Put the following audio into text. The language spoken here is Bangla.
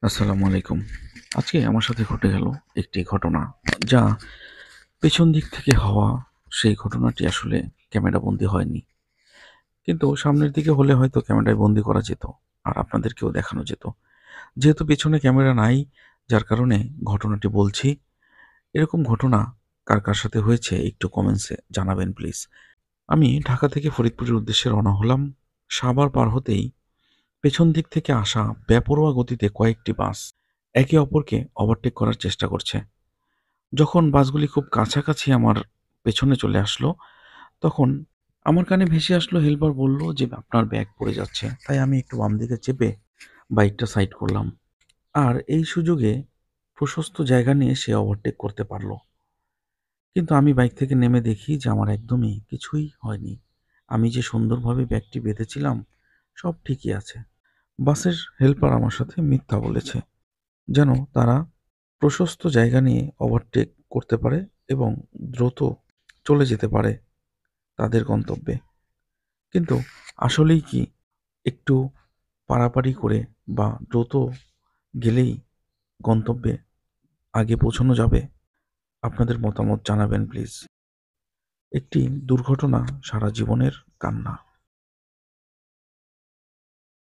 আসসালামু আলাইকুম। আজকে আমার সাথে ঘটে গেল একটি ঘটনা, যা পেছন দিক থেকে হওয়া। সেই ঘটনাটি আসলে ক্যামেরাবন্দী হয়নি। কিন্তু সামনের দিকে হলে হয়তো ক্যামেরায় বন্দী করা যেত, আর আপনাদেরকেও দেখানো যেত। যেহেতু পেছনে ক্যামেরা নাই, যার কারণে ঘটনাটি বলছি। এরকম ঘটনা কার কার সাথে হয়েছে একটু কমেন্টসে জানাবেন প্লিজ। আমি ঢাকা থেকে ফরিদপুরের উদ্দেশ্যে রওনা হলাম। সাভার পার হতেই পেছন দিক থেকে আসা বেপরোয়া গতিতে কয়েকটি বাস একে অপরকে ওভারটেক করার চেষ্টা করছে। যখন বাসগুলি খুব কাছাকাছি আমার পেছনে চলে আসলো, তখন আমার কানে ভেসে আসলো, হেল্পার বলল যে আপনার ব্যাগ পড়ে যাচ্ছে। তাই আমি একটু বাম দিকে চেপে বাইকটা সাইড করলাম। আর এই সুযোগে প্রশস্ত জায়গা নিয়ে সে ওভারটেক করতে পারলো। কিন্তু আমি বাইক থেকে নেমে দেখি যে আমার একদমই কিছুই হয়নি। আমি যে সুন্দরভাবে ব্যাগটি বেঁধেছিলাম, সব ঠিকই আছে। বাসের হেল্পার আমার সাথে মিথ্যা বলেছে, যেন তারা প্রশস্ত জায়গা নিয়ে ওভারটেক করতে পারে এবং দ্রুত চলে যেতে পারে তাদের গন্তব্যে। কিন্তু আসলেই কি একটু পারাপারি করে বা দ্রুত গেলেই গন্তব্যে আগে পৌঁছানো যাবে? আপনাদের মতামত জানাবেন প্লিজ। একটি দুর্ঘটনা সারা জীবনের কান্না।